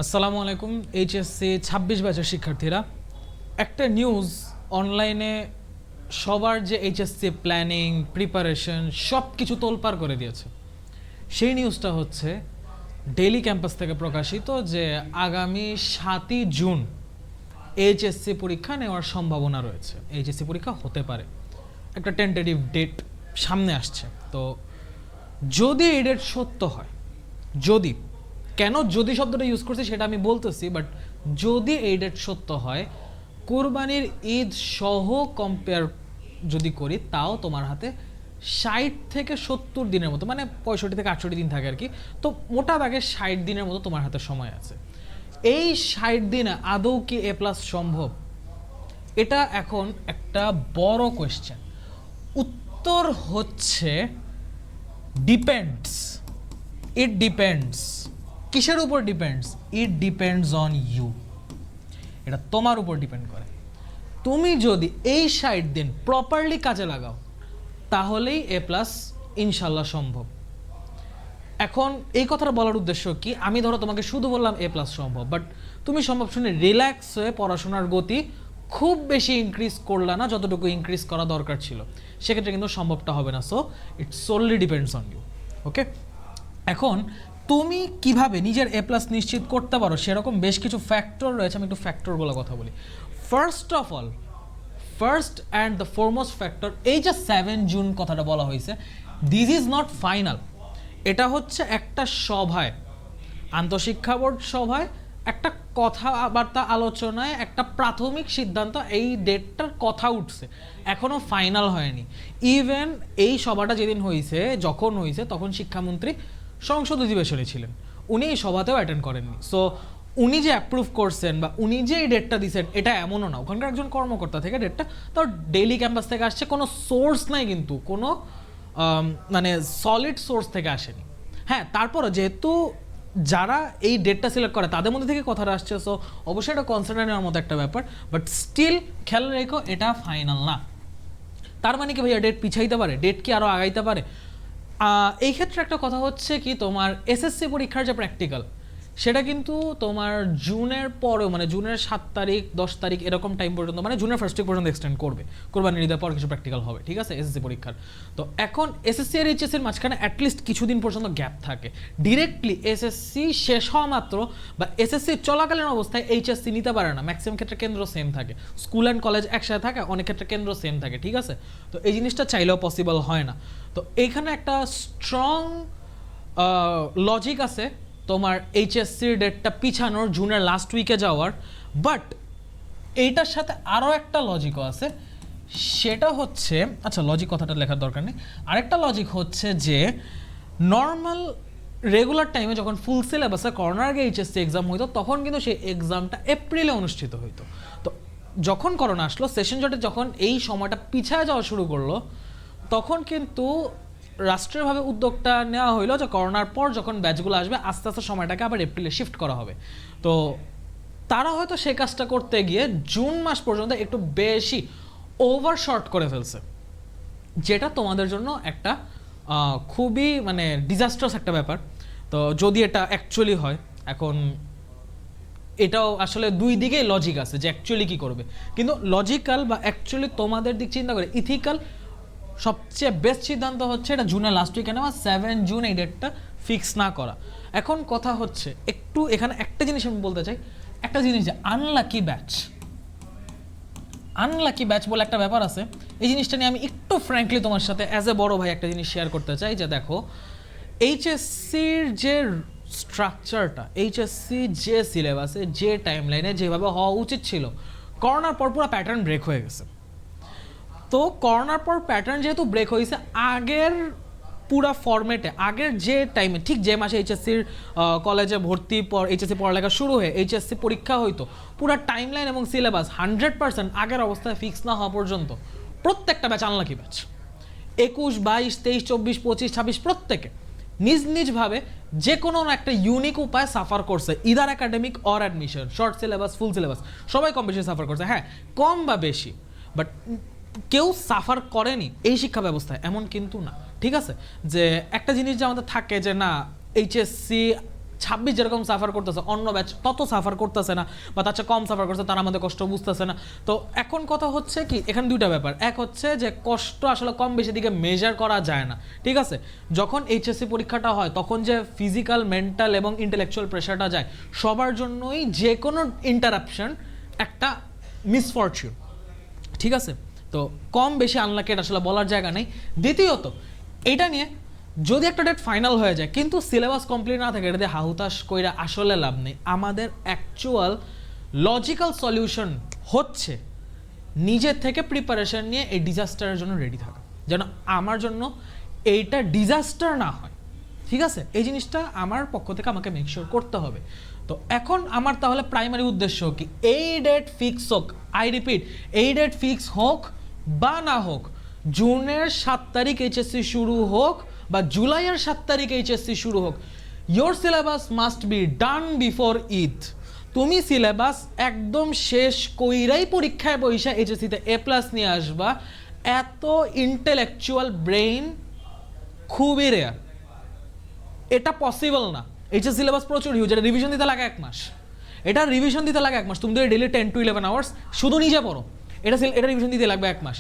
আসসালামু আলাইকুম। এইচএসসি ২৬ ব্যাচের শিক্ষার্থীরা, একটা নিউজ অনলাইনে সবার যে এইচএসসি প্ল্যানিং প্রিপারেশন সব কিছু তোলপাড় করে দিয়েছে। সেই নিউজটা হচ্ছে ডেইলি ক্যাম্পাস থেকে প্রকাশিত যে আগামী ৭ই জুন এইচএসসি পরীক্ষা নেওয়ার সম্ভাবনা রয়েছে। এইচএসসি পরীক্ষা হতে পারে, একটা টেন্টেটিভ ডেট সামনে আসছে। তো যদি এই ডেট সত্য হয়, যদি, কেন যদি শব্দটা ইউজ করছি সেটা আমি বলতেছি, বাট যদি এই ডেট সত্য হয়, কোরবানির ঈদ সহ কম্পেয়ার যদি করি, তাও তোমার হাতে ৬০ থেকে ৭০ দিনের মতো, মানে ৬৫ থেকে ৬৮ দিন থাকে আর কি। তো মোটা দাগে ৬০ দিনের মতো তোমার হাতে সময় আছে। এই ৬০ দিনে আদৌ কি এ প্লাস সম্ভব? এটা এখন একটা বড় কোয়েশ্চেন। উত্তর হচ্ছে ডিপেন্ডস। It depends. কিসের উপর depends? It depends on you. এটা তোমার উপর ডিপেন্ড করে। তুমি যদি এই ৬০ দিন প্রপারলি কাজে লাগাও, তাহলেই এ প্লাস ইনশাল্লাহ সম্ভব। এখন এই কথাটা বলার উদ্দেশ্য কি, আমি ধরো তোমাকে শুধু বললাম এ প্লাস সম্ভব, বাট তুমি সম্ভব শুনে রিল্যাক্স হয়ে পড়াশোনার গতি খুব বেশি ইনক্রিজ করলা না, যতটুকু ইনক্রিজ করা দরকার ছিল, সেক্ষেত্রে কিন্তু সম্ভবটা হবে না। So it solely depends on you. Okay, এখন তুমি কিভাবে নিজের এ প্লাস নিশ্চিত করতে পারো, সেরকম বেশ কিছু ফ্যাক্টর রয়েছে। আমি একটু ফ্যাক্টরগুলো কথা বলি। First of all, first and the foremost factor, এই যে 7 জুন কথাটা বলা হয়েছে, দিস ইজ নট ফাইনাল। এটা হচ্ছে একটা সভায়, আন্তঃশিক্ষা বোর্ড সভায় একটা কথাবার্তা আলোচনায় একটা প্রাথমিক সিদ্ধান্ত, এই ডেটটার কথা উঠছে, এখনও ফাইনাল হয়নি। ইভেন এই সভাটা যেদিন হয়েছে, যখন হয়েছে, তখন শিক্ষামন্ত্রী সংসদ অধিবেশনে ছিলেন, উনি এই সভাতেও অ্যাটেন্ড করেননি। সো উনি যে অ্যাপ্রুভ করছেন বা উনি যে এই ডেটটা দিচ্ছেন, এটা এমনও না ওখানকার একজন কর্মকর্তা থেকে ডেটটা, তো ডেইলি ক্যাম্পাস থেকে আসছে, কোনো সোর্স নাই, কিন্তু কোনো মানে সলিড সোর্স থেকে আসেনি। হ্যাঁ, তারপরে যেহেতু যারা এই ডেটটা সিলেক্ট করে তাদের মধ্যে থেকে কথাটা আসছে, সো অবশ্যই এটা কনসিডার নেওয়ার মতো একটা ব্যাপার। বাট স্টিল খেয়াল রেখো, এটা ফাইনাল না। তার মানে কি ভাইয়া ডেট পিছাইতে পারে, ডেট কি আরও আগাইতে পারে? এই ক্ষেত্রে একটা কথা হচ্ছে কি, তোমার এসএসসি পরীক্ষার যে প্র্যাকটিক্যাল, সেটা কিন্তু তোমার জুনের পরেও, মানে জুনের 7 তারিখ 10 তারিখ এরকম টাইম পর্যন্ত, মানে জুনের ফার্স্ট উইক পর্যন্ত এক্সটেন্ড করবে। কোরবানির ঈদের পর কিছু প্র্যাকটিক্যাল হবে, ঠিক আছে, এসএসসি পরীক্ষার। তো এখন এসএসসি আর এইচএসসির মাঝখানে অ্যাটলিস্ট কিছুদিন পর্যন্ত গ্যাপ থাকে। ডিরেক্টলি এসএসসি শেষ হওয়া মাত্র বা এসএসসি চলাকালীন অবস্থায় এইচএসসি নিতে পারে না। ম্যাক্সিমাম ক্ষেত্রে কেন্দ্র সেম থাকে, স্কুল অ্যান্ড কলেজ একসাথে থাকে, অনেক ক্ষেত্রে কেন্দ্র সেম থাকে, ঠিক আছে। তো এই জিনিসটা চাইলেও পসিবল হয় না। তো এইখানে একটা স্ট্রং লজিক আছে তোমার এইচএসসির ডেটটা পিছানোর, জুনের লাস্ট উইকে যাওয়ার। বাট এইটার সাথে আরও একটা লজিকও আছে, সেটা হচ্ছে, আচ্ছা লজিক কথাটা লেখার দরকার নেই, আরেকটা লজিক হচ্ছে যে নর্মাল রেগুলার টাইমে যখন ফুল সিলেবাসে করোনার আগে এইচএসসি এক্সাম হইতো, তখন কিন্তু সেই এক্সামটা এপ্রিলে অনুষ্ঠিত হইতো। তো যখন করোনা আসলো, সেশন জটে যখন এই সময়টা পিছায় যাওয়া শুরু করলো, তখন কিন্তু রাষ্ট্রীয়ভাবে উদ্যোগটা নেওয়া হইলো যে করোনার পর যখন ব্যাচগুলো আসবে, আস্তে আস্তে সময়টাকে আবার এপ্রিলে শিফট করা হবে। তো তারা হয়তো সেই কাজটা করতে গিয়ে জুন মাস পর্যন্ত একটু বেশি ওভার শর্ট করে ফেলছে, যেটা তোমাদের জন্য একটা খুবই মানে ডিজাস্ট্রাস একটা ব্যাপার। তো যদি এটা অ্যাকচুয়ালি হয়, এখন এটাও আসলে দুই দিকেই লজিক আছে যে অ্যাকচুয়ালি কী করবে, কিন্তু লজিক্যাল বা অ্যাকচুয়ালি তোমাদের দিক চিন্তা করে ইথিক্যাল সবচেয়ে বেস্ট সিদ্ধান্ত হচ্ছে এটা জুনের লাস্ট উইকে নেওয়া, 7 জুন এই ডেটটা ফিক্স না করা। এখন কথা হচ্ছে একটু, এখানে একটা জিনিস আমি বলতে চাই, একটা জিনিস যে আনলাকি ব্যাচ, আনলাকি ব্যাচ বলে একটা ব্যাপার আছে। এই জিনিসটা নিয়ে আমি একটু ফ্র্যাঙ্কলি তোমার সাথে অ্যাজ এ বড় ভাই একটা জিনিস শেয়ার করতে চাই, যে দেখো এইচএসসির যে স্ট্রাকচারটা, এইচএসসি যে সিলেবাসে যে টাইম লাইনে যেভাবে হওয়া উচিত ছিল, করোনার পর পুরো প্যাটার্ন ব্রেক হয়ে গেছে। তো করোনার পর প্যাটার্ন যেহেতু ব্রেক হয়েছে, আগের পুরা ফরম্যাটে, আগের যে টাইমে, ঠিক যে মাসে এইচএসসির কলেজে ভর্তি পর এইচএসসি পড়ালেখা শুরু হয়ে এইচএসসি পরীক্ষা হইতো, পুরা টাইমলাইন এবং সিলেবাস 100% আগের অবস্থায় ফিক্স না হওয়া পর্যন্ত প্রত্যেকটা ব্যাচ আনলাকি ব্যাচ। 21, 22, 23, 24, 25, 26 প্রত্যেকে নিজ নিজভাবে যে কোনো একটা ইউনিক উপায় সাফার করছে, either academic or admission, short syllabus, full syllabus, সবাই কম বেশি সাফার করছে। হ্যাঁ, কম বা বেশি, বাট কেউ সাফার করেনি এই শিক্ষা ব্যবস্থায় এমন কিন্তু না, ঠিক আছে। যে একটা জিনিস যে আমাদের থাকে যে না, এইচএসসি 26 যেরকম সাফার করতেছে অন্য ব্যাচ তত সাফার করতেছে না, বা তার চেয়ে কম সাফার করছে, তারা আমাদের কষ্ট বুঝতেছে না। তো এখন কথা হচ্ছে কি, এখানে দুইটা ব্যাপার। এক হচ্ছে যে কষ্ট আসলে কম বেশি দিকে মেজার করা যায় না, ঠিক আছে? যখন এইচএসসি পরীক্ষাটা হয় তখন যে ফিজিক্যাল, মেন্টাল এবং ইন্টেলেকচুয়াল প্রেশারটা যায়, সবার জন্যই যে কোনো ইন্টারাপশন একটা মিসফরচুন, ঠিক আছে? তো কম বেশি আনলাকি এটা আসলে বলার জায়গা নেই। দ্বিতীয়ত এটা নিয়ে যদি একটা ডেট ফাইনাল হয়ে যায় কিন্তু সিলেবাস কমপ্লিট না থাকে, এটা দিয়ে হাহুতাশ কইরা আসলে লাভ নেই। আমাদের অ্যাকচুয়াল লজিক্যাল সলিউশন হচ্ছে নিজের থেকে প্রিপারেশন নিয়ে এই ডিজাস্টারের জন্য রেডি থাকা, যেন আমার জন্য এইটা ডিজাস্টার না হয়, ঠিক আছে? এই জিনিসটা আমার পক্ষ থেকে আমাকে মেকশিওর করতে হবে। তো এখন আমার তাহলে প্রাইমারি উদ্দেশ্য কি, এই ডেট ফিক্স হোক, আই রিপিট, এই ডেট ফিক্স হোক বা না হোক, জুনের 7 তারিখ এইচএসসি শুরু হোক বা জুলাইয়ের 7 তারিখ এইচএসসি শুরু হোক, your syllabus must be done before Eid. তুমি সিলেবাস একদম শেষ কইরাই পরীক্ষায় বইসা এইচএসসিতে A+ নিয়ে আসবা, এত ইন্টেলেকচুয়াল ব্রেইন খুবই রেয়ার, এটা পসিবল না। এইচএস সিলেবাস প্রচুর হিউজ, এটা রিভিশন দিতে লাগে 1 মাস, এটা রিভিশন দিতে লাগে 1 মাস। তুমি যদি ডেলি 10 to 11 আওয়ার্স শুধু নিজে পড়ো, এটা রিভিশন দিতে লাগবে 1 মাস।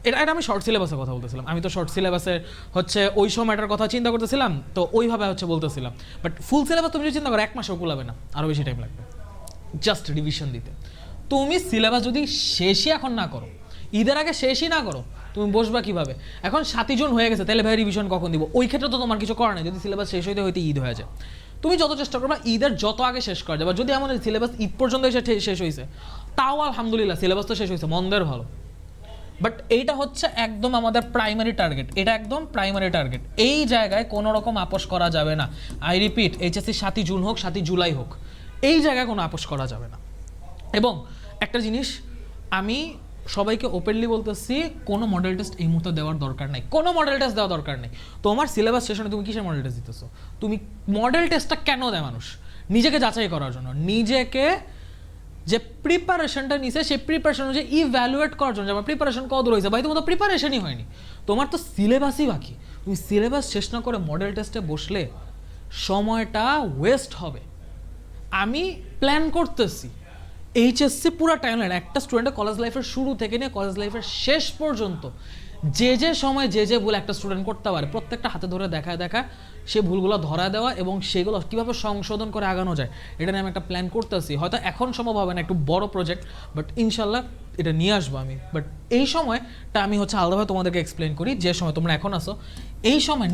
এটা আমি শর্ট সিলেবাসের কথা বলতেছিলাম, আমি তো শর্ট সিলেবাসে হচ্ছে ওই সময়টার কথা চিন্তা করতেছিলাম, তো ওইভাবে হচ্ছে বলতেছিলাম। বাট ফুল সিলেবাস তুমি যদি চিন্তা করো 1 মাসেও কুলাবে না, আরও বেশি টাইম লাগবে জাস্ট রিভিশন দিতে। তুমি সিলেবাস যদি শেষই এখন না করো, ঈদের আগে শেষই না করো, তুমি বসবা কিভাবে? এখন 7 জুন হয়ে গেছে, তাহলে ভাই রিভিশন কখন দিব? ওই ক্ষেত্রে তো তোমার কিছু করার নেই, যদি সিলেবাস শেষ হইতে হইতে ঈদ হয়ে যায়। তুমি যত চেষ্টা করবা ঈদের যত আগে শেষ করা যাবে। যদি আমাদের সিলেবাস ঈদ পর্যন্ত এসে শেষ হয়েছে, তাও আলহামদুলিল্লাহ, সিলেবাস তো শেষ হয়েছে, মন্দের ভালো। বাট এইটা হচ্ছে একদম আমাদের প্রাইমারি টার্গেট, এটা একদম প্রাইমারি টার্গেট। এই জায়গায় কোনো রকম আপোষ করা যাবে না। আই রিপিট, এইচএসসি 7 জুন হোক 7 জুলাই হোক, এই জায়গায় কোনো আপোষ করা যাবে না। এবং একটা জিনিস আমি সবাইকে ওপেনলি বলতেছি, কোনো মডেল টেস্ট এই মুহূর্তে দেওয়ার দরকার নেই, কোনো মডেল টেস্ট দেওয়ার দরকার নেই। তোমার সিলেবাস সেশনে তুমি কিসের মডেল টেস্ট দিতেছো? তুমি মডেল টেস্টটা কেন দেয় মানুষ? নিজেকে যাচাই করার জন্য, নিজেকে যে প্রিপারেশনটা নিছে সেই প্রিপারেশন অনুযায়ী ইভ্যালুয়েট করার জন্য। আমার প্রিপারেশন কত রয়েছে ভাই, তোমার তো প্রিপারেশনই হয়নি, তোমার তো সিলেবাসই বাকি। তুমি সিলেবাস শেষ না করে মডেল টেস্টে বসলে সময়টা ওয়েস্ট হবে। আমি প্ল্যান করতেছি এইচএসসি পুরো টাইমলাইন, একটা স্টুডেন্টের কলেজ লাইফের শুরু থেকে নিয়ে কলেজ লাইফের শেষ পর্যন্ত যে সময় যে ভুল একটা স্টুডেন্ট করতে পারে, প্রত্যেকটা হাতে ধরে দেখা সে ভুলগুলো ধরা দেওয়া এবং সেগুলো কীভাবে সংশোধন করে আগানো যায়, এটা নিয়ে আমি একটা প্ল্যান করতেছি। হয়তো এখন সম্ভব হবে না, একটু বড় প্রজেক্ট, বাট ইনশাল্লাহ এটা নিয়ে আসবো আমি। বাট এই সময়টা আমি হচ্ছে আলাদাভাবে তোমাদেরকে এক্সপ্লেন করি, যে সময় তোমরা এখন আসো, এই সময়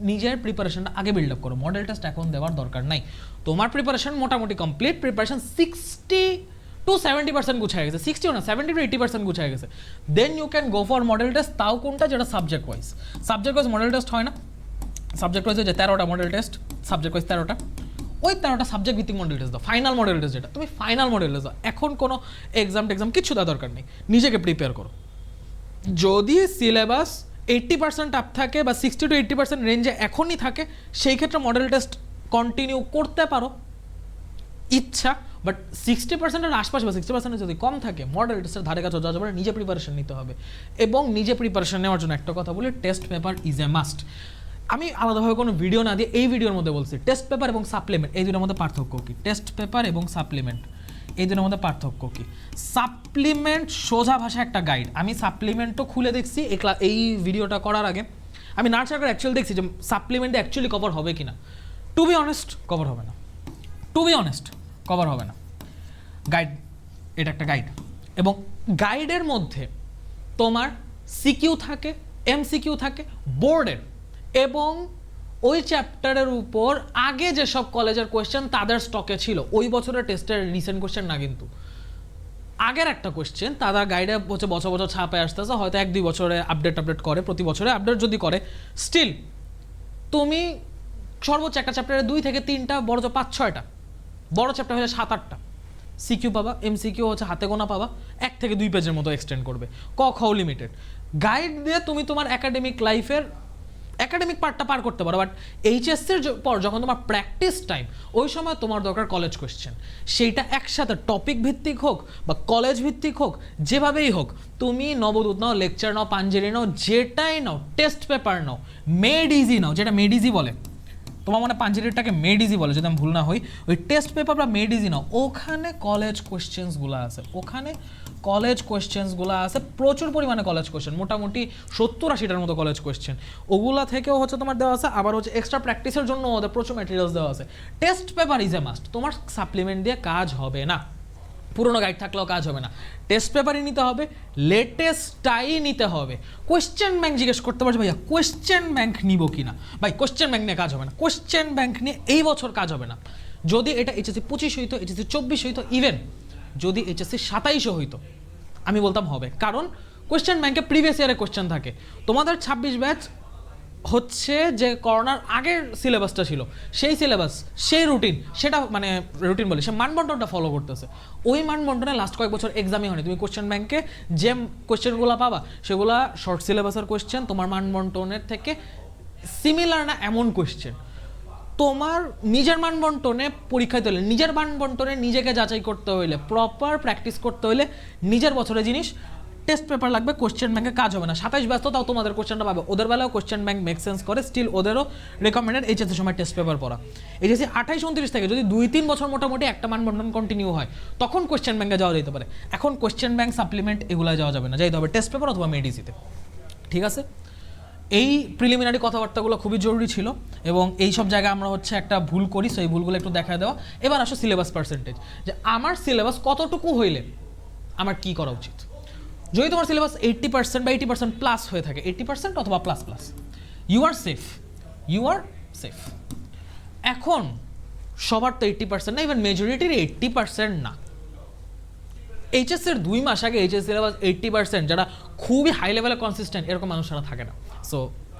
নিজের প্রিপারেশনটা আগে বিল্ড আপ করো। মডেল টেস্ট এখন দেওয়ার দরকার নাই, তোমার প্রিপারেশন মোটামুটি কমপ্লিট, প্রিপারেশন 60 to 70% গুছায় গেছে, 60 না 70 to 80% গুছায় গেছে। Then you can go for model test, তাও কোনটা? যেটা সাবজেক্ট ওয়াইজ মডেল টেস্ট হয় না, সাবজেক্ট ওয়াইজ যে 13টা মডেল টেস্ট, সাবজেক্ট ওয়াইজ 13টা, ওই 13টা সাবজেক্ট ভিত্তিক মডেল টেস্ট দাও। ফাইনাল মডেল টেস্ট যেটা, তুমি ফাইনাল মডেল টেস্ট দাও। এখন কোনো এক্সাম কিছু দেওয়ার দরকার নেই, নিজেকে প্রিপেয়ার করো। যদি সিলেবাস 80% আপ থাকে বা 60 to 80% রেঞ্জে এখনই থাকে, সেই ক্ষেত্রে মডেল টেস্ট কন্টিনিউ করতে পারো ইচ্ছা। বাট 60%-এর আশপাশে বা 60% যদি কম থাকে, মডেল টেস্টের ধারে কাছে যাওয়া যাবে না, নিজে প্রিপারেশন নিতে হবে। এবং নিজে প্রিপারেশন নেওয়ার জন্য একটা কথা বলি, test paper is a must. আমি আলাদাভাবে কোনো ভিডিও না দিয়ে এই ভিডিওর মধ্যে বলছি, টেস্ট পেপার এবং সাপ্লিমেন্ট এই দুটোর মধ্যে পার্থক্য কী? টেস্ট পেপার এবং সাপ্লিমেন্ট এই দুটোর মধ্যে পার্থক্য কী? সাপ্লিমেন্ট সোজা ভাষা একটা গাইড। আমি সাপ্লিমেন্টও খুলে দেখছি এই ভিডিওটা করার আগে, আমি নার্সারকার অ্যাকচুয়ালি দেখছি যে সাপ্লিমেন্টে অ্যাকচুয়ালি কভার হবে কি না। টু বি অনেস্ট কভার হবে না, গাইড, এটা একটা গাইড। এবং গাইডের মধ্যে তোমার সিকিউ থাকে, এমসিকিউ থাকে বোর্ডের, এবং ওই চ্যাপ্টারের উপর আগে যেসব কলেজের কোয়েশ্চেন তাদের স্টকে ছিল, ওই বছরের টেস্টের রিসেন্ট কোয়েশ্চেন না, কিন্তু আগের একটা কোয়েশ্চেন তারা গাইডে হচ্ছে বছর ছাপে আসতেছে, হয়তো 1-2 বছরে আপডেট করে, প্রতি বছরে আপডেট যদি করে, স্টিল তুমি সর্বোচ্চ একটা চ্যাপ্টারে 2 থেকে 3টা, বড় 5-6টা, বড় চ্যাপ্টার হলে 7-8টা সিকিউ পাবা। এমসিকিউ হচ্ছে হাতে গোনা পাবা, 1 থেকে 2 পেজের মতো এক্সটেন্ড করবে, খ লিমিটেড। গাইড দিয়ে তুমি তোমার একাডেমিক পার্টটা পার করতে পারো। বাট এইচএসসির পর যখন তোমার প্র্যাকটিস টাইম, ওই সময় তোমার দরকার কলেজ কোয়েশ্চেন। সেইটা একসাথে টপিক ভিত্তিক হোক বা কলেজ ভিত্তিক হোক, যেভাবেই হোক, তুমি নবদূত নাও, লেকচার নাও, পাঞ্জেরি নাও, যেটাই নাও, টেস্ট পেপার নাও, মেড ইজি নাও, যেটা মেড ইজি বলে, তোমার মানে পাঞ্জেরিটাকে মেড ইজি বলে যদি আমি ভুল না হই, ওই টেস্ট পেপার বা মেড ইজি না, ওখানে কলেজ কোয়েশ্চেন্সগুলো আছে, ওখানে কলেজ কোয়েশ্চেন্সগুলো আছে, প্রচুর পরিমাণে কলেজ কোয়েশ্চেন, মোটামুটি 70-80টার মতো কলেজ কোয়েশ্চেন, ওগুলা থেকেও হচ্ছে তোমার দেওয়া আছে। আবার হচ্ছে এক্সট্রা প্র্যাকটিসের জন্য ওদের প্রচুর ম্যাটেরিয়ালস দেওয়া আছে। Test paper is a must, তোমার সাপ্লিমেন্ট দিয়ে কাজ হবে না, পুরোনো গাইড থাকলেও কাজ হবে না, টেস্ট পেপারই নিতে হবে, লেটেস্টটাই নিতে হবে। কোয়েশ্চেন ব্যাংক জিজ্ঞেস করতে পারছো ভাইয়া কোয়েশ্চেন ব্যাংক নিব কি না, ভাই কোয়েশ্চেন ব্যাংক নিয়ে কাজ হবে না, কোয়েশ্চেন ব্যাংক নিয়ে এই বছর কাজ হবে না। যদি এটা এইচএসসি 25 হইতো, এইচএসসি 24 হইতো, ইভেন যদি এইচএসসি 27 হইতো, আমি বলতাম হবে, কারণ কোয়েশ্চেন ব্যাংকে প্রিভিয়াস ইয়ারে কোয়েশ্চেন থাকে। তোমাদের 26 ব্যাচ হচ্ছে যে করোনার আগের সিলেবাসটা ছিল, সেই সিলেবাস, সেই রুটিন, সেটা মানে রুটিন বলে সে মানবন্টনটা ফলো করতেছে। ওই মানবন্টনে লাস্ট কয়েক বছর এক্সামই হয়নি। তুমি কোয়েশ্চেন ব্যাংকে যে কোয়েশ্চেনগুলো পাবা সেগুলো শর্ট সিলেবাসের কোয়েশ্চেন, তোমার মানবন্টনের থেকে সিমিলার না এমন কোয়েশ্চেন। তোমার নিজের মানবন্টনে পরীক্ষা দিতে হলে, নিজের মানবন্টনে নিজেকে যাচাই করতে হইলে, প্রপার প্র্যাকটিস করতে হইলে নিজের বছরের জিনিস টেস্ট পেপার লাগবে, কোয়েশ্চেন ব্যাংকে কাজ হবে না। 27 ব্যস্ত তাও তোমাদের কোয়েশ্চেনটা পাবে, ওদের বেলাও কোয়েশ্চেন ব্যাংক মেক সেন্স করে, স্টিল ওদেরও রেকমেন্ডেড এইচএসসি সময় টেস্ট পেপার পড়া। এইচএসসি 28-29 থেকে যদি 2-3 বছর মোটামুটি একটা মানবন্টন কন্টিনিউ হয়, তখন কোয়েশ্চেন ব্যাংকে যাওয়া যেতে পারে। এখন কোয়েশ্চেন ব্যাংক সাপ্লিমেন্ট এগুলো যাওয়া যাবে না, যাইতে হবে টেস্ট পেপার অথবা মেডিসিতে। ঠিক আছে, এই প্রিলিমিনারি কথাবার্তাগুলো খুবই জরুরি ছিল, এবং এই সব জায়গায় আমরা হচ্ছে একটা ভুল করি, সেই ভুলগুলো একটু দেখা দেওয়া। এবার আসো সিলেবাস পার্সেন্টেজ, যে আমার সিলেবাস কতটুকু হইলে আমার কি করা উচিত। যদি তোমার সিলেবাস 80% বা 80% প্লাস হয়ে থাকে, 80% অথবা plus plus, you are safe, you are safe. এখন সবার তো 80% না, ইভেন মেজরিটির 80% না। এইচএসের 2 মাস আগে এইচএস সিলেবাস 80%, যারা খুবই হাই লেভেলে কনসিস্টেন্ট এরকম মানুষ সারা থাকে না। সো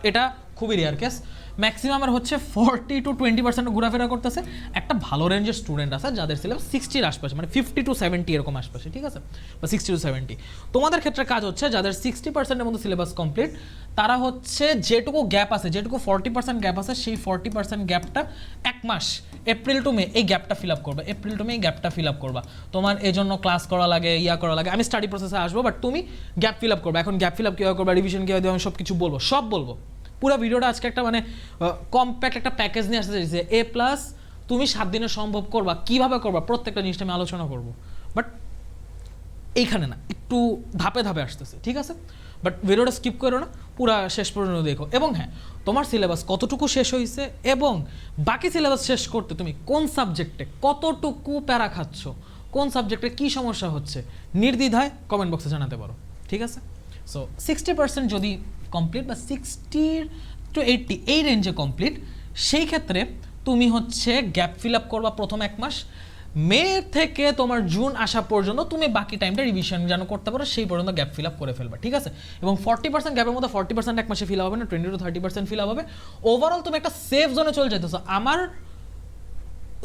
এটা খুবই রেয়ার কেস। ম্যাক্সিমামের হচ্ছে 40-20% ঘোরাফেরা করতেছে। একটা ভালো রেঞ্জের স্টুডেন্ট আছে যাদের সিলেবাস 60-র আশপাশে, মানে 50-70 এরকম আশপাশে, ঠিক আছে, বা 60-70। তোমাদের ক্ষেত্রে কাজ হচ্ছে যাদের 60%-এর মধ্যে সিলেবাস কমপ্লিট, তারা হচ্ছে যেটুকু গ্যাপ আছে, যেটুকু 40% গ্যাপ আছে, সেই 40% গ্যাপটা 1 মাস এপ্রিল টু মে এই গ্যাপটা ফিল আপ করবা, এপ্রিল টু মে এই গ্যাপটা ফিল আপ করবা। তোমার এই জন্য ক্লাস করা লাগে, ইয়া করা লাগে, আমি স্টাডি প্রসেসে আসবো, বাট তুমি গ্যাপ ফিল আপ করবা। এখন গ্যাপ ফিল আপ কীভাবে করবা, রিভিশন কীভাবে দেবো, আমি সব কিছু বলবো, সব বলবো। পুরো ভিডিওটা আজকে একটা মানে কম্প্যাক্ট একটা প্যাকেজ নিয়ে আসতে চাইছে। A+ তুমি 7 দিনে সম্ভব করবা, কিভাবে করবা, প্রত্যেকটা জিনিসটা আমি আলোচনা করবো, বাট এইখানে না, একটু ধাপে ধাপে আসতেছে, ঠিক আছে। বাট ভিডিওটা স্কিপ করো না, পুরা শেষ পর্যন্ত দেখো। এবং হ্যাঁ, তোমার সিলেবাস কতটুকু শেষ হয়েছে এবং বাকি সিলেবাস শেষ করতে তুমি কোন সাবজেক্টে কতটুকু প্যারা খাচ্ছ, কোন সাবজেক্টে কী সমস্যা হচ্ছে, নির্দ্বিধায় কমেন্ট বক্সে জানাতে পারো, ঠিক আছে। সো 60% যদি কমপ্লিট বা 60-80 এই রেঞ্জে কমপ্লিট, সেই ক্ষেত্রে তুমি হচ্ছে গ্যাপ ফিল আপ করবা প্রথম 1 মাস। মে থেকে তোমার জুন আসা পর্যন্ত তুমি বাকি টাইমটা রিভিশন যেন করতে পারো, সেই পর্যন্ত গ্যাপ ফিল আপ করে ফেলবা, ঠিক আছে। এবং 40% গ্যাপের মধ্যে 40% 1 মাসে ফিল আপ হবে না, 20-30% ফিল আপ হবে। ওভারঅল তুমি একটা সেফ জোনে চলে যেতেছো। আমার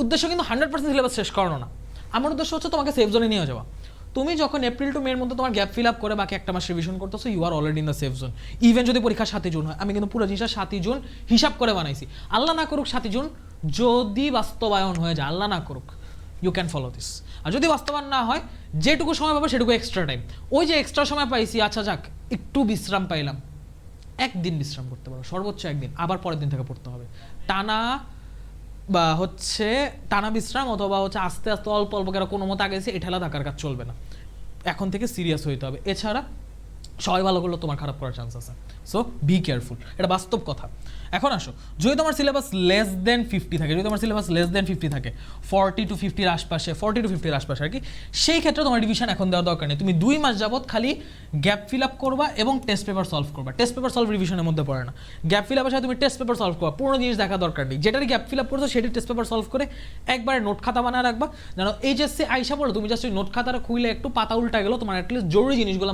উদ্দেশ্য কিন্তু 100% সিলেবাস শেষ করানো না, আমার উদ্দেশ্য হচ্ছে তোমাকে সেফ জোনে নিয়ে যাওয়া। তুমি যখন এপ্রিল টু মের মধ্যে তোমার গ্যাপ ফিল আপ করে বাকি 1 মাস রিভিশন করতেছো, you are already in the safe zone. Even যদি পরীক্ষা 7 জুন হয়, আমি কিন্তু পুরো জিনিসটা 7 জুন হিসাব করে বানাইছি। আল্লাহ না করুক 7 জুন যদি বাস্তবায়ন হয়ে যায়, আল্লাহ না করুক, ইউ ক্যান ফলো দিস। আর যদি বাস্তবায়ন না হয়, যেটুকু সময় পাবো সেটুকু এক্সট্রা টাইম। ওই যে এক্সট্রা সময় পাইছি, আচ্ছা যাক একটু বিশ্রাম পাইলাম, 1 দিন বিশ্রাম করতে পারো, সর্বোচ্চ 1 দিন, আবার পরের দিন থেকে পড়তে হবে। টানা বিশ্রাম অথবা হচ্ছে আস্তে আস্তে অল্প অল্প করে কোনো মতো আগে এসে এঠালা থাকার কাজ চলবে না। এখন থেকে সিরিয়াস হইতে হবে, এছাড়া সবাই ভালো করলেও তোমার খারাপ করার চান্স আছে। সো বি কেয়ারফুল, এটা বাস্তব কথা। এখন আসো, যদি তোমার সিলেবাস লেস দেন 50 থাকে, যদি তোমার সিলেবাস লেস দেন 50 থাকে, 40-50-র আশপাশে, 40-50-র আশপাশে আর কি, সেই ক্ষেত্রে তোমার রিভিশন এখন দেওয়ার দরকার নেই। তুমি 2 মাস যাবত খালি গ্যাপ ফিল আপ করবা এবং টেস্ট পেপার সলভ করবা। টেস্ট পেপার সলভ রিভিশনের মধ্যে পড়ে না, গ্যাপ ফিল আপের সাথে তুমি টেস্ট পেপার সলভ করবা। পুরো জিনিস দেখা দরকার নেই, যেটারই গ্যাপ ফিল আপ করছো সেটি টেস্ট পেপার সলভ করে একবারে নোট খাতা বানায় রাখবা। যেন এইচএসসি আইসা পড়ো, তুমি জাস্ট ওই নোট খাতাটা খুইলে একটু পাতা উল্টা গেলো, তোমার অ্যাটলিস্ট জরুরি জিনিসগুলো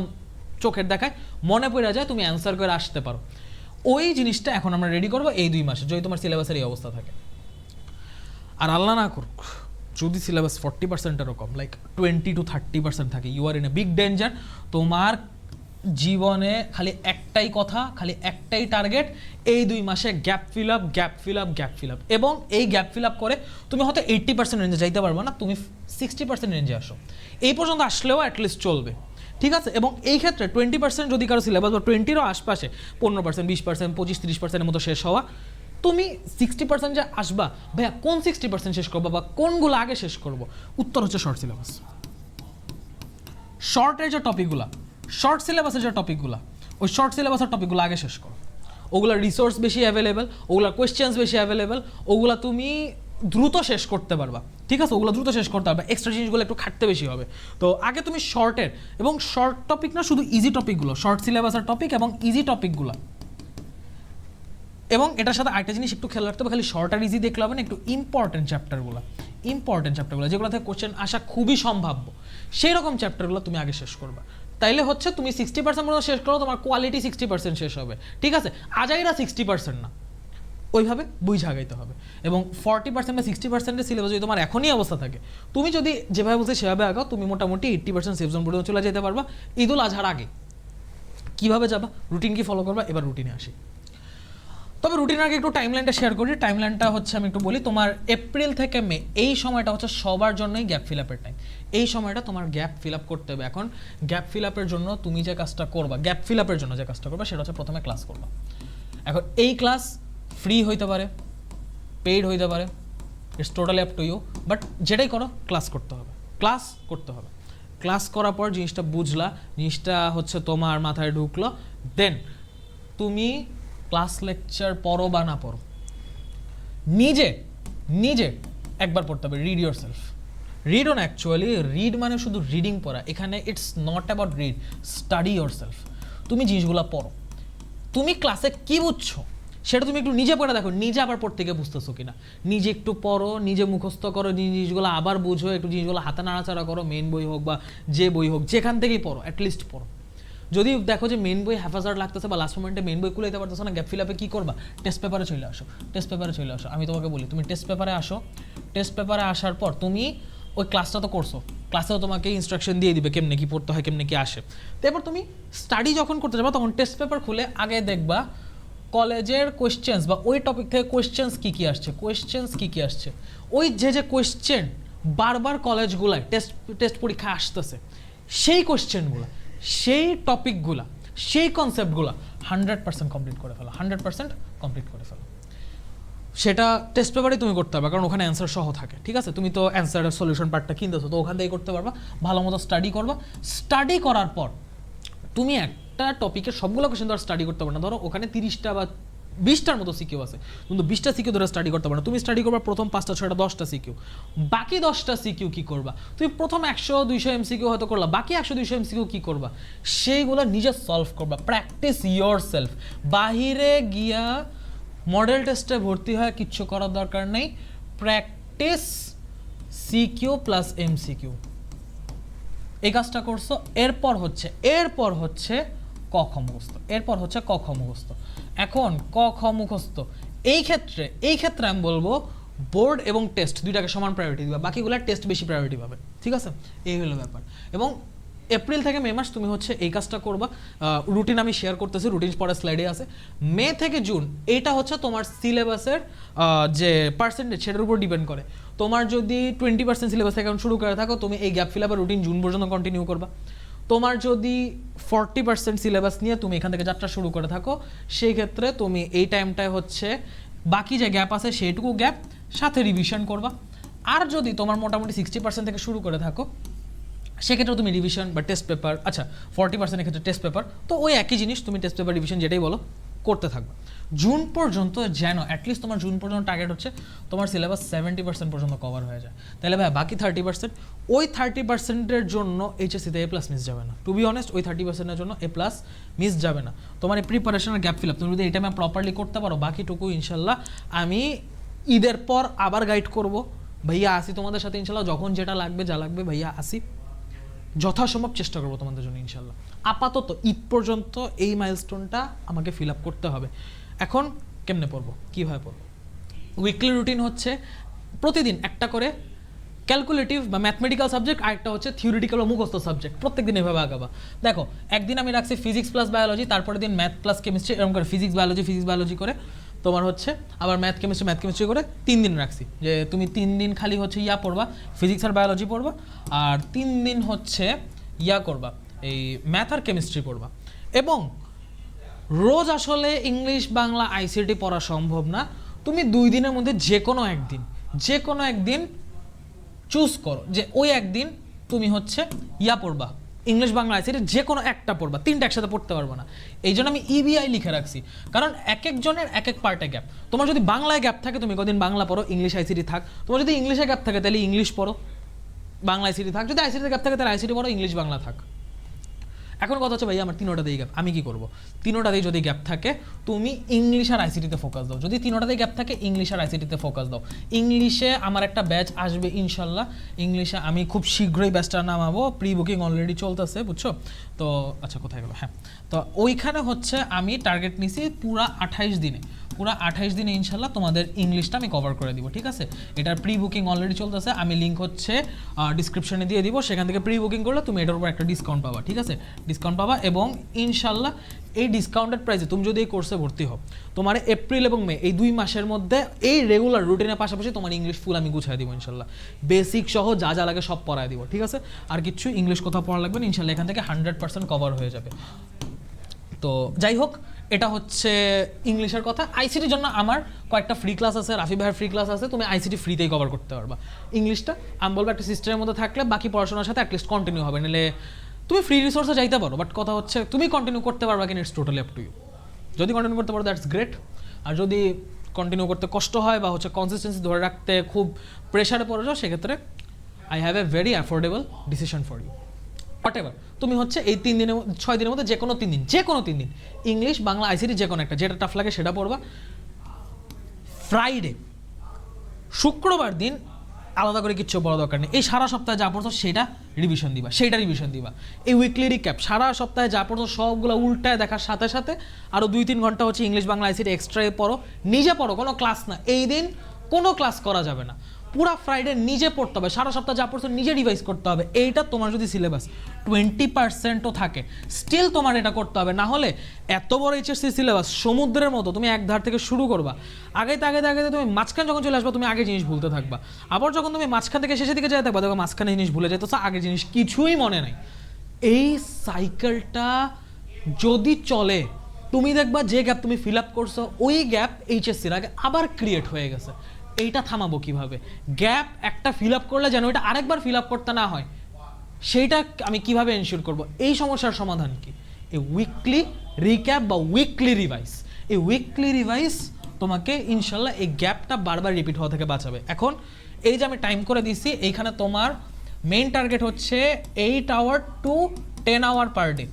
চোখের দেখায় মনে পড়ে যায়, তুমি অ্যান্সার করে আসতে পারো। ওই জিনিসটা এখন আমরা রেডি করবো এই 2 মাসে, যদি তোমার সিলেবাসের এই অবস্থা থাকে। আর আল্লাহ না করুক যদি সিলেবাস 40%-এরও কম, লাইক 20-30% থাকে, you are in a big danger. তোমার জীবনে খালি একটাই কথা, খালি একটাই টার্গেট, এই 2 মাসে gap fill up, gap fill up, gap fill up. এবং এই গ্যাপ ফিল আপ করে তুমি হয়তো 80% রেঞ্জে যাইতে পারবে না, তুমি 60% রেঞ্জে আসো, এই পর্যন্ত আসলেও অ্যাটলিস্ট চলবে, ঠিক আছে। এবং এই ক্ষেত্রে 20% যদি কারো সিলেবাস বা 20-রও আশপাশে, 15%, 20%, 25-30%-এর মতো শেষ হওয়া, তুমি 60% যে আসবা, ভাইয়া কোন 60% শেষ করবা বা কোনগুলো আগে শেষ করব, উত্তর হচ্ছে শর্ট সিলেবাস। শর্টের যে টপিকগুলো, শর্ট সিলেবাসের যে টপিকগুলো, ওই শর্ট সিলেবাসের টপিকগুলো আগে শেষ করো। ওগুলোর রিসোর্স বেশি অ্যাভেলেবেল, ওগুলোর কোয়েশ্চেন্স বেশি অ্যাভেলেবেল, ওগুলো তুমি দ্রুত শেষ করতে পারবা, ঠিক আছে? ওগুলো দ্রুত শেষ করতে পারবে, এক্সট্রা জিনিসগুলো একটু খাটতে বেশি হবে। তো আগে তুমি শর্টের, এবং শর্ট টপিক না, শুধু ইজি টপিকগুলো, শর্ট সিলেবাসের টপিক এবং ইজি টপিকগুলো। এবং এটার সাথে আরেকটা জিনিস একটু খেয়াল রাখতে হবে, খালি শর্ট আর ইজি দেখলে হবে না, একটু ইম্পর্টেন্ট চ্যাপ্টারগুলো, যেগুলো থেকে কোশ্চেন আসা খুবই সম্ভাব্য, সেই রকম চ্যাপ্টারগুলো তুমি আগে শেষ করবা। তাইলে হচ্ছে তুমি 60% পর্যন্ত শেষ করো, তোমার কোয়ালিটি 60% শেষ হবে, ঠিক আছে? আজাইরা 60% না, ওইভাবে বুঝে আগাইতে হবে। এবং 40% বা 60% সিলেবাস যদি তোমার এখনই অবস্থা থাকে, তুমি যদি যেভাবে বলছে সেভাবে আগাও, তুমি মোটামুটি 80% সেফ জোন পর্যন্ত চলে যেতে পারবা ঈদুল আজহার আগে। কীভাবে যাবা, রুটিন কি ফলো করবা, এবার রুটিনে আসি। তবে রুটিন আগে একটু টাইমলাইনটা শেয়ার করি। টাইমলাইনটা হচ্ছে, আমি একটু বলি, তোমার এপ্রিল থেকে মে এই সময়টা হচ্ছে সবার জন্যই গ্যাপ ফিল আপের টাইম। এই সময়টা তোমার গ্যাপ ফিল আপ করতে হবে। এখন গ্যাপ ফিল আপের জন্য তুমি যে কাজটা করবা, গ্যাপ ফিল আপের জন্য যে কাজটা করবা সেটা হচ্ছে প্রথমে ক্লাস করবা। এখন এই ক্লাস ফ্রি হইতে পারে, পেইড হইতে পারে, it's totally up to you, but যেটাই করো ক্লাস করতে হবে, ক্লাস করতে হবে। ক্লাস করার পর জিনিসটা বুঝলা, জিনিসটা হচ্ছে তোমার মাথায় ঢুকলো, দেন তুমি ক্লাস লেকচার পড়ো বা না পড়ো, নিজে নিজে একবার পড়তে হবে। Read your self, read on, actually read মানে শুধু রিডিং পড়া, এখানে it's not about read, study your self. তুমি জিনিসগুলো পড়ো, তুমি ক্লাসে কী বুঝছো সেটা তুমি একটু নিজে পড়ে দেখো, নিজে আবার পড়তে গিয়ে বুঝতেছো কিনা, নিজে একটু পড়ো, নিজে মুখস্থ করো, জিনিসগুলো আবার বুঝো, একটু জিনিসগুলো হাতে নাড়াচাড়া করো, মেন বই হোক বা যে বই হোক, যেখান থেকেই পড়ো, অ্যাটলিস্ট পড়ো। যদি দেখো যে মেন বই হ্যাফাজার লাগতেছে বা লাস্ট মোমেন্টে মেন বই কুলাইতে পারতেছো না, গ্যাপ ফিল আপে কী করবা, টেস্ট পেপারে চলে আসো, টেস্ট পেপারে চলে আসো। আমি তোমাকে বলি, তুমি টেস্ট পেপারে আসো, টেস্ট পেপারে আসার পর তুমি ওই ক্লাসটা তো করছো, ক্লাসেও তোমাকে ইনস্ট্রাকশন দিয়ে দিবে কেমনে কী পড়তে হয়, কেমনে কী আসে। তারপর তুমি স্টাডি যখন করতে যাবা, তখন টেস্ট পেপার খুলে আগে দেখবা কলেজের কোয়েশ্চেন্স বা ওই টপিক থেকে কোয়েশ্চেন্স কী কী আসছে, ওই যে কোয়েশ্চেন বারবার কলেজগুলায় টেস্ট পরীক্ষায় আসতেছে, সেই কোয়েশ্চেনগুলো, সেই টপিকগুলা, সেই কনসেপ্টগুলো 100% কমপ্লিট করে ফেলো, 100% কমপ্লিট করে ফেলো। সেটা টেস্ট পেপারেই তুমি করতে পারবে, কারণ ওখানে অ্যান্সার সহ থাকে, ঠিক আছে? তুমি তো অ্যান্সারের সলিউশন পার্টটা কিনতেছো, তো ওখান থেকেই করতে পারবা। ভালো মতো স্টাডি করবা। স্টাডি করার পর তুমি একটা টপিকের সবগুলো কোয়েশ্চেন ধরো স্টাডি করতে পারো না, ধরো ওখানে 30টা বা 20টার মতো সিকিউ আছে, কিন্তু 20টা সিকিউ ধরে স্টাডি করতে পারো না। তুমি স্টাডি করবা প্রথম 5টা 6টা 10টা সিকিউ, বাকি 10টা সিকিউ কী করবা, তুমি প্রথম 100-200 এমসিকিউ হয়তো করলা, বাকি 100-200 এমসিকিউ কী করবা, সেইগুলো নিজে সলভ করবা। Practice your self. বাহিরে গিয়া মডেল টেস্টে ভর্তি হয় কিচ্ছু করার দরকার নেই, প্র্যাকটিস সিকিউ প্লাস এমসিকিউ, এই কাজটা করছো। এরপর হচ্ছে ক খ মুখস্থ, এখন ক খ মুখস্থ, এই ক্ষেত্রে আমি বলবো বোর্ড এবং টেস্ট দুইটাকে সমান প্রায়োরিটি দিবা, বাকিগুলো টেস্ট বেশি প্রায়োরিটি পাবে, ঠিক আছে? এই হলো ব্যাপার। এবং এপ্রিল থেকে মে মাস তুমি হচ্ছে এই কাজটা করবা। রুটিন আমি শেয়ার করতেছি, রুটিন পরের স্লাইডে আছে। মে থেকে জুন এইটা হচ্ছে তোমার সিলেবাসের যে পার্সেন্টেজ, সেটার উপর ডিপেন্ড করে। তোমার যদি 20% সিলেবাস এখন শুরু করে থাকো, তুমি এই গ্যাপ ফিল আপের রুটিন জুন পর্যন্ত কন্টিনিউ করবা। তোমার যদি 40% সিলেবাস নিয়ে তুমি এখান থেকে যাত্রা শুরু করে থাকো, সেই ক্ষেত্রে তুমি এই টাইমটায় হচ্ছে বাকি যে গ্যাপ আছে সেইটুকু গ্যাপ সাথে রিভিশন করবা। আর যদি তোমার মোটামুটি 60% থেকে শুরু করে থাকো, সেক্ষেত্রে তুমি রিভিশন বা টেস্ট পেপার, আচ্ছা 40% এক্ষেত্রে টেস্ট পেপার, তো ওই একই জিনিস, তুমি টেস্ট পেপার রিভিশন যেটাই বলো করতে থাকবে জুন পর্যন্ত, যেন অ্যাটলিস্ট তোমার জুন পর্যন্ত টার্গেট হচ্ছে তোমার সিলেবাস 70% পর্যন্ত কভার হয়ে যায়। তাহলে ভাই বাকি 30%, ওই 30%-এর জন্য এইচএসসিতে A+ মিস যাবে না। টু বি অনেস্ট, ওই 30%-এর জন্য A+ মিস যাবে না। তোমার এই প্রিপারেশনের গ্যাপ ফিল আপ তুমি যদি এই টাইমে প্রপারলি করতে পারো, বাকিটুকু ইনশাল্লাহ আমি ঈদের পর আবার গাইড করব। ভাইয়া আসি তোমাদের সাথে ইনশাল্লাহ, যখন যেটা লাগবে যা লাগবে ভাইয়া আসি, যথাসম্ভব চেষ্টা করবো তোমাদের জন্য ইনশাল্লাহ। আপাতত ঈদ পর্যন্ত এই মাইলস্টোনটা আমাকে ফিল আপ করতে হবে। এখন কেমনে পড়বো, কীভাবে পড়বো? উইকলি রুটিন হচ্ছে প্রতিদিন একটা করে ক্যালকুলেটিভ বা ম্যাথমেটিক্যাল সাবজেক্ট, আরেকটা হচ্ছে থিওরিটিক্যাল বা মুখস্থ সাবজেক্ট, প্রত্যেকদিন এভাবে আগাবা। দেখো একদিন আমি রাখছি ফিজিক্স প্লাস বায়োলজি, তারপরে দিন ম্যাথ প্লাস কেমিস্ট্রি, এরকম করে ফিজিক্স বায়োলজি করে তোমার হচ্ছে আবার ম্যাথ কেমিস্ট্রি করে 3 দিন রাখছি, যে তুমি 3 দিন খালি হচ্ছে পড়বা, ফিজিক্স আর বায়োলজি পড়বা, আর 3 দিন হচ্ছে করবা, এই ম্যাথ আর কেমিস্ট্রি পড়বা। এবং রোজ আসলে ইংলিশ বাংলা আইসিটি পড়া সম্ভব না, তুমি 2 দিনের মধ্যে যে কোনো একদিন চুজ করো যে ওই একদিন তুমি হচ্ছে পড়বা, ইংলিশ বাংলা আইসিটি যে কোনো একটা পড়বা, 3টা একসাথে পড়তে পারবো না। এই জন্য আমি ইবিআই লিখে রাখছি, কারণ এক একজনের এক এক পার্টে গ্যাপ। তোমার যদি বাংলায় গ্যাপ থাকে তুমি কদিন বাংলা পড়ো, ইংলিশ আইসিটি থাক। তোমার যদি ইংলিশে গ্যাপ থাকে তাহলে ইংলিশ পড়ো, বাংলা আইসিটি থাক। যদি আইসিটিতে গ্যাপ থাকে তাহলে আইসিটি পড়ো, ইংলিশ বাংলা থাক। এখন কথা হচ্ছে ভাই আমার 3টাতেই গ্যাপ, আমি কি করব? 3টাতেই যদি গ্যাপ থাকে তুমি ইংলিশ আর আইসিটিতে ফোকাস দাও। যদি 3টাতেই গ্যাপ থাকে ইংলিশ আর আইসিটিতে ফোকাস দাও। ইংলিশে আমার একটা ব্যাচ আসবে ইনশাল্লাহ, ইংলিশে আমি খুব শীঘ্রই ব্যাচটা নামাবো, প্রি বুকিং অলরেডি চলতেছে, বুঝছো তো? আচ্ছা কোথায় গেলো, হ্যাঁ, তো ওইখানে হচ্ছে আমি টার্গেট নিছি পুরা 28 দিনে ইনশাল্লাহ তোমাদের ইংলিশটা আমি কভার করে দিব, ঠিক আছে? এটার প্রি বুকিং অলরেডি চলতেছে, আমি লিঙ্ক হচ্ছে ডিসক্রিপশনে দিয়ে দিব, সেখান থেকে প্রি বুকিং করলে তুমি এটার উপর একটা ডিসকাউন্ট পাবা, ঠিক আছে? ডিসকাউন্ট পাবা, এবং ইনশাল্লাহ এই ডিসকাউন্টেড প্রাইসে তুমি যদি এই কোর্সে ভর্তি হও, তোমার এপ্রিল এবং মে এই 2 মাসের মধ্যে এই রেগুলার রুটিনের পাশাপাশি তোমার ইংলিশ ফুল আমি গুছিয়ে দিব ইনশাল্লাহ। বেসিক সহ যা যা লাগে সব পড়ায় দিব, ঠিক আছে? আর কিছু ইংলিশ কোথাও পড়া লাগবে না ইনশাল্লাহ, এখান থেকে 100% কভার হয়ে যাবে। তো যাই হোক, এটা হচ্ছে ইংলিশের কথা। আইসিটির জন্য আমার কয়েকটা ফ্রি ক্লাস আছে, রাফি ভাইয়ের ফ্রি ক্লাস আছে, তুমি আইসিটি ফ্রিতেই কভার করতে পারবা। ইংলিশটা আমি বলবো একটা সিস্টেমের মধ্যে থাকলে বাকি পড়াশোনার সাথে অ্যাটলিস্ট কন্টিনিউ হবে, নাহলে তুমি ফ্রি রিসোর্সে যাইতে পারো, বাট কথা হচ্ছে তুমি কন্টিনিউ করতে পারবা কিনা it's totally up to you. যদি কন্টিনিউ করতে পারো দ্যাটস গ্রেট, আর যদি কন্টিনিউ করতে কষ্ট হয় বা হচ্ছে কনসিস্টেন্সি ধরে রাখতে খুব প্রেশারে পড়ে যাও, সেক্ষেত্রে I have a very affordable decision for you. Whatever, তুমি হচ্ছে এই 6 দিনের মধ্যে যে কোনো 3 দিন ইংলিশ বাংলা আইসিটি যে কোনো একটা, যেটা টাফ লাগে সেটা পড়বা। ফ্রাইডে শুক্রবার দিন আলাদা করে কিচ্ছু পড়া দরকার নেই, এই সারা সপ্তাহে যা পড়ছো সেটা রিভিশন দিবা। এই উইকলি রিক্যাপ সারা সপ্তাহে যা পড়ছো সবগুলো উল্টায় দেখার সাথে সাথে আরও 2-3 ঘন্টা হচ্ছে ইংলিশ বাংলা আইসিটি এক্সট্রায় পড়ো, নিজে পড়ো, কোনো ক্লাস না। এই দিন কোনো ক্লাস করা যাবে না, পুরা ফ্রাইডে নিজে পড়তে হবে, সারা সপ্তাহ যা পড়ছো নিজে রিভাইজ করতে হবে। এইটা তোমার যদি সিলেবাস 20%ও থাকে স্টিল তোমার এটা করতে হবে, না হলে এত বড় এইচএসসি সিলেবাস সমুদ্রের মতো, তুমি এক ধার থেকে শুরু করবা, আগে তুমি মাঝখান যখন চলে আসবা তুমি আগে জিনিস ভুলতে থাকবা, আবার যখন তুমি মাঝখান থেকে শেষের দিকে যেতে থাকবা দেখো মাঝখানে জিনিস ভুলে যেত, আগে জিনিস কিছুই মনে নাই। এই সাইকেলটা যদি চলে তুমি দেখবা যে গ্যাপ তুমি ফিল আপ করছো ওই গ্যাপ এইচএসসির আগে আবার ক্রিয়েট হয়ে গেছে। এইটা থামাবো কিভাবে? গ্যাপ একটা ফিল আপ করলে যেন এটা আরেকবার ফিল আপ করতে না হয়, সেইটা আমি কিভাবে এনশিওর করব? এই সমস্যার সমাধান কি? এই উইকলি রিক্যাপ বা উইকলি রিভাইজ। এই উইকলি রিভাইজ তোমাকে ইনশাল্লাহ এই গ্যাপটা বারবার রিপিট হওয়া থেকে বাঁচাবে। এখন এই যে আমি টাইম করে দিচ্ছি, এইখানে তোমার মেইন টার্গেট হচ্ছে 8 hour to 10 hour per day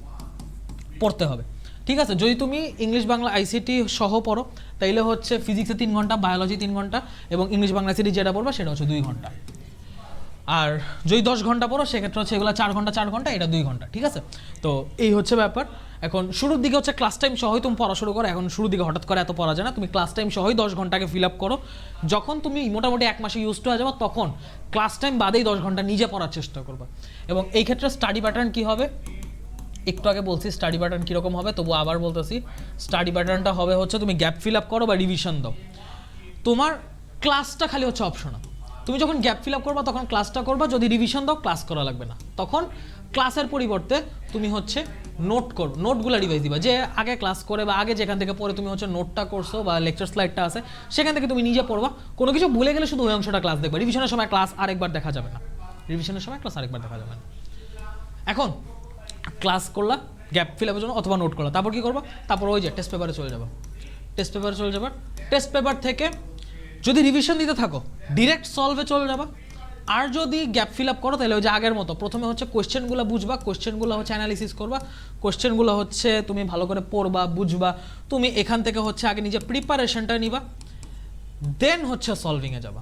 পড়তে হবে, ঠিক আছে? যদি তুমি ইংলিশ বাংলা আইসিটি সহ পড়ো তাইলে হচ্ছে ফিজিক্সে 3 ঘন্টা, বায়োলজি 3 ঘন্টা, এবং ইংলিশ বাংলা আইসিটি যেটা পড়বা সেটা হচ্ছে 2 ঘন্টা। আর যদি 10 ঘন্টা পড়ো সেক্ষেত্রে হচ্ছে এগুলো 4 ঘন্টা, এটা 2 ঘন্টা, ঠিক আছে? তো এই হচ্ছে ব্যাপার। এখন শুরুর দিকে হচ্ছে ক্লাস টাইম সহই তুমি পড়া শুরু করো, এখন শুরুর দিকে হঠাৎ করে এত পড়া যায় না, তুমি ক্লাস টাইম সহই 10 ঘন্টাকে ফিল আপ করো। যখন তুমি মোটামুটি 1 মাসে ইউজ টু হয়ে যাবো তখন ক্লাস টাইম বাদেই 10 ঘন্টা নিজে পড়ার চেষ্টা করবা। এবং এই ক্ষেত্রে স্টাডি প্যাটার্ন কী হবে, একটু আগে বলছি স্টাডি প্যাটার্ন কীরকম হবে, তবু আবার বলতেছি স্টাডি প্যাটার্নটা হবে হচ্ছে তুমি গ্যাপ ফিল আপ করো বা রিভিশন দাও। তোমার ক্লাসটা খালি হচ্ছে অপশনাল, তুমি যখন গ্যাপ ফিল আপ করবা তখন ক্লাসটা করবা, যদি রিভিশন দাও ক্লাস করা লাগবে না, তখন ক্লাসের পরিবর্তে তুমি হচ্ছে নোট করো, নোটগুলো রিভাইজ দিবা। যে আগে ক্লাস করে বা আগে যেখান থেকে পড়ে তুমি হচ্ছে নোটটা করছো বা লেকচার স্লাইডটা আছে সেখান থেকে তুমি নিজে পড়বা। কোনো কিছু ভুলে গেলে শুধু ওই অংশটা ক্লাস দেখবা, রিভিশনের সময় ক্লাস আরেকবার দেখা যাবে না, এখন ক্লাস করলা গ্যাপ ফিল আপের জন্য অথবা নোট করলা, তারপর কি করবা? তারপর ওই যে টেস্ট পেপারে চলে যাবা। টেস্ট পেপার থেকে যদি রিভিশন দিতে থাকো ডিরেক্ট সলভে চলে যাবা। আর যদি গ্যাপ ফিল আপ করো তাহলে ওই যে আগের মতো প্রথমে হচ্ছে কোয়েশ্চেনগুলো বুঝবা, কোয়েশ্চেনগুলো হচ্ছে অ্যানালিসিস করবা, কোয়েশ্চেনগুলো হচ্ছে তুমি ভালো করে পড়বা বুঝবা, তুমি এখান থেকে হচ্ছে আগে নিজে প্রিপারেশনটা নিবা, দেন হচ্ছে সলভিংয়ে যাবা,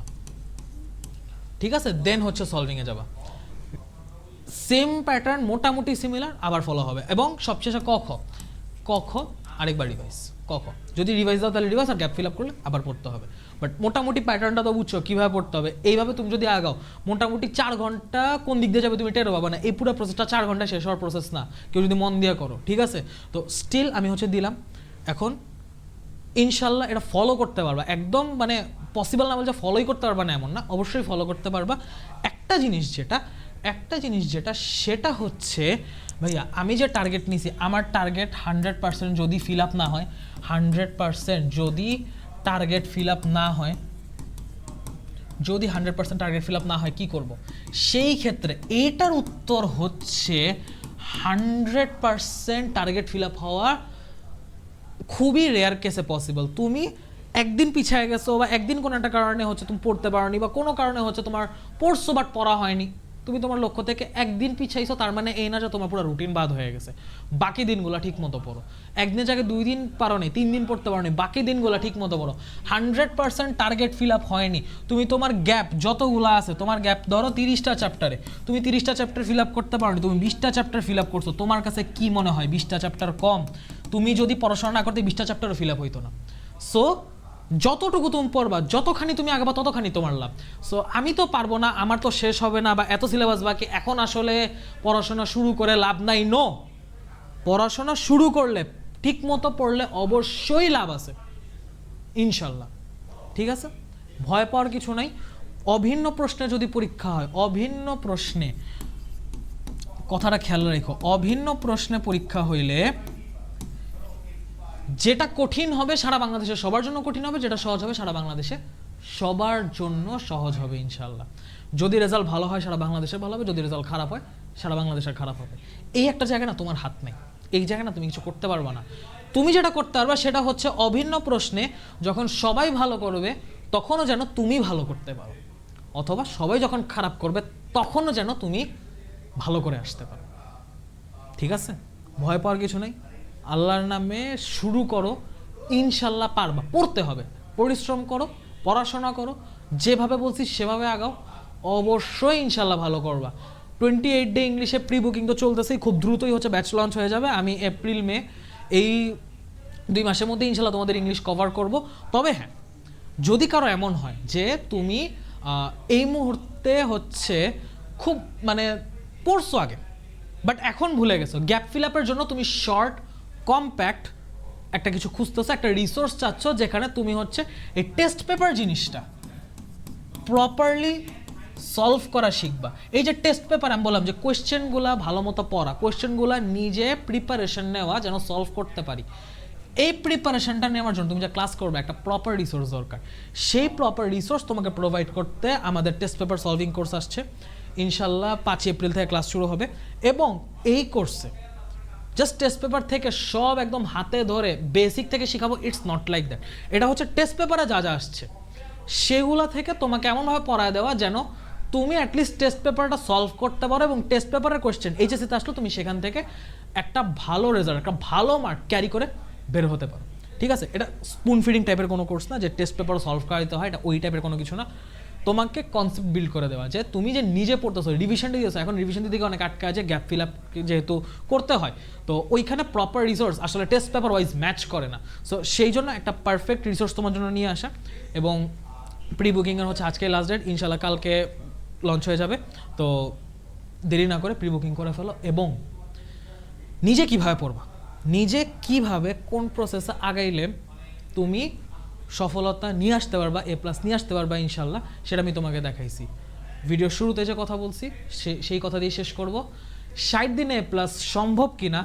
ঠিক আছে? সেম প্যাটার্ন মোটামুটি সিমিলার আবার ফলো হবে। এবং সবশেষে ক খ আরেকবার রিভাইজ, যদি রিভাইজ দাও তাহলে রিভাইজ, আর গ্যাপ ফিল আপ করলে আবার পড়তে হবে। বাট মোটামুটি প্যাটার্নটা তো বুঝছো কীভাবে পড়তে হবে। এইভাবে তুমি যদি আগাও মোটামুটি 4 ঘন্টা কোন দিক দিয়ে যাবে তুমি টেরো পাবা না। এই পুরো প্রসেসটা 4 ঘন্টা শেষ হওয়ার প্রসেস না, কেউ যদি মন দিয়ে করো, ঠিক আছে? তো স্টিল আমি হচ্ছে দিলাম, এখন ইনশাল্লাহ এটা ফলো করতে পারবা, একদম মানে পসিবল না বলছে ফলোই করতে পারবা না এমন না, অবশ্যই ফলো করতে পারবা। একটা জিনিস যেটা সেটা হচ্ছে ভাইয়া আমি যে টার্গেট নিছি আমার টার্গেট 100% যদি ফিল আপ না হয়, 100% যদি টার্গেট ফিল আপ না হয়, যদি 100% টার্গেট ফিল আপ না হয় কি করব, সেই ক্ষেত্রে এটার উত্তর হচ্ছে 100% টার্গেট ফিল আপ হওয়া খুবই রেয়ার কেসে পসিবল। তুমি একদিন পিছিয়ে গেছো বা একদিন কোনো একটা কারণে হচ্ছে তুমি পড়তে পারোনি বা কোনো কারণে হচ্ছে তোমার পড়ছো বাট পড়া হয়নি, তুমি তোমার লক্ষ্য থেকে একদিন পিছাইছো, তার মানে এই না যে তোমার পুরো রুটিন বাদ হয়ে গেছে। বাকি দিনগুলো ঠিক মতো পড়ো। একদিনের জায়গায় 2 দিন পারো নি, 3 দিন পড়তে পারো নি, বাকি দিনগুলো ঠিক মতো পড়ো। 100% টার্গেট ফিল আপ হয়নি, তুমি তোমার গ্যাপ যতগুলো আছে, তোমার গ্যাপ ধরো 30টা চ্যাপ্টারে, তুমি 30টা চ্যাপ্টার ফিল আপ করতে পারো নি, তুমি 20টা চ্যাপ্টার ফিল আপ করছো, তোমার কাছে কি মনে হয় 20টা চ্যাপ্টার কম? তুমি যদি পড়াশোনা না করতে 20টা চ্যাপ্টারও ফিল আপ হইতো না। সো যতটুকু তুমি পড়বা, যতখানি তুমি আগাবা ততখানি তোমার লাভ। সো আমি তো পারবো না, আমার তো শেষ হবে না, বা এত সিলেবাস বাকি, এখন আসলে পড়াশোনা শুরু করে লাভ নাই। নো, পড়াশোনা শুরু করলে ঠিক মতো পড়লে অবশ্যই লাভ আছে ইনশাল্লাহ। ঠিক আছে, ভয় পাওয়ার কিছু নাই। অভিন্ন প্রশ্নে যদি পরীক্ষা হয়, অভিন্ন প্রশ্নে, কথাটা খেয়াল রেখো, অভিন্ন প্রশ্নে পরীক্ষা হইলে যেটা কঠিন হবে সারা বাংলাদেশে সবার জন্য কঠিন হবে, যেটা সহজ হবে সারা বাংলাদেশে সবার জন্য সহজ হবে ইনশাল্লাহ। যদি রেজাল্ট ভালো হয় সারা বাংলাদেশের ভালো হবে, যদি রেজাল্ট খারাপ হয় সারা বাংলাদেশের খারাপ হবে। এই একটা জায়গা না তোমার হাত নেই, এই জায়গা না তুমি কিছু করতে পারবা না। তুমি যেটা করতে পারবা সেটা হচ্ছে অভিন্ন প্রশ্নে যখন সবাই ভালো করবে তখনও যেন তুমি ভালো করতে পারো, অথবা সবাই যখন খারাপ করবে তখনও যেন তুমি ভালো করে আসতে পারো। ঠিক আছে, ভয় পাওয়ার কিছু নেই, আল্লাহর নামে শুরু করো, ইনশাল্লাহ পারবা। পড়তে হবে, পরিশ্রম করো, পড়াশোনা করো, যেভাবে বলছি সেভাবে আগাও, অবশ্যই ইনশাল্লাহ ভালো করবা। 28 ডে ইংলিশে প্রি বুকিং তো চলতেছেই, খুব দ্রুতই হচ্ছে ব্যাচ লঞ্চ হয়ে যাবে। আমি এপ্রিল মে এই 2 মাসের মধ্যে ইনশাল্লাহ তোমাদের ইংলিশ কভার করব। তবে হ্যাঁ, যদি কারো এমন হয় যে তুমি এই মুহূর্তে হচ্ছে খুব মানে পড়ছো আগে বাট এখন ভুলে গেছো, গ্যাপ ফিল আপের জন্য তুমি শর্ট কম্প্যাক্ট একটা কিছু খুঁজতেছো, একটা রিসোর্স চাচ্ছ যেখানে তুমি হচ্ছে এই টেস্ট পেপার জিনিসটা প্রপারলি সলভ করা শিখবা। এই যে টেস্ট পেপার আমি বললাম যে কোয়েশ্চেনগুলা ভালো মতো পড়া, কোয়েশ্চেনগুলা নিজে প্রিপারেশন নেওয়া যেন সলভ করতে পারি, এই প্রিপারেশনটা নেওয়ার জন্য তুমি যে ক্লাস করবে একটা প্রপার রিসোর্স দরকার। সেই প্রপার রিসোর্স তোমাকে প্রোভাইড করতে আমাদের টেস্ট পেপার সলভিং কোর্স আসছে ইনশাল্লাহ 5 এপ্রিল থেকে ক্লাস শুরু হবে। এবং এই কোর্সে জাস্ট টেস্ট পেপার থেকে সব একদম হাতে ধরে বেসিক থেকে শেখাবো, ইটস নট লাইক দ্যাট। এটা হচ্ছে টেস্ট পেপারে যা যা আসছে সেগুলো থেকে তোমাকে এমনভাবে পড়ায় দেওয়া যেন তুমি অ্যাটলিস্ট টেস্ট পেপারটা সলভ করতে পারো, এবং টেস্ট পেপারের কোয়েশ্চেন এইচএসসিতে আসলে তুমি সেখান থেকে একটা ভালো রেজাল্ট, একটা ভালো মার্ক ক্যারি করে বের হতে পারো। ঠিক আছে, এটা স্পুন ফিডিং টাইপের কোনো কোর্স না যে টেস্ট পেপার সলভ করা দিতে হয়, এটা ওই টাইপের কোনো কিছু না। তোমাকে কনসেপ্ট বিল্ড করে দেওয়া যে তুমি যে নিজে পড়তেছো, রিভিশন দিয়েছো, এখন রিভিশন দিতে অনেক আটকা আছে, গ্যাপ ফিল আপ যেহেতু করতে হয়, তো ওইখানে প্রপার রিসোর্স আসলে টেস্ট পেপার ওয়াইজ ম্যাচ করে না। সো সেই জন্য একটা পারফেক্ট রিসোর্স তোমার জন্য নিয়ে আসা। এবং প্রি বুকিংয়ের হচ্ছে আজকে লাস্ট ডেট, ইনশাল্লাহ কালকে লঞ্চ হয়ে যাবে। তো দেরি না করে প্রি বুকিং করে ফেলো। এবং নিজে কিভাবে পড়বা, নিজে কিভাবে কোন প্রসেসে আগাইলে তুমি সফলতা নিয়ে আসতে পারবা, A+ নিয়ে আসতে পারবা ইনশাল্লাহ, সেটা আমি তোমাকে দেখাইছি। ভিডিওর শুরুতে যে কথা বলছি সেই কথা দিয়ে শেষ করব। 60 দিনে A+ সম্ভব কিনা,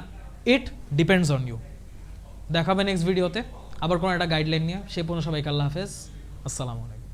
ইট ডিপেন্ডস অন ইউ। দেখাবে নেক্সট ভিডিওতে আবার কোনো একটা গাইডলাইন নিয়ে। সেই পর্যন্ত সবাইকে আল্লাহ হাফেজ, আসসালামু আলাইকুম।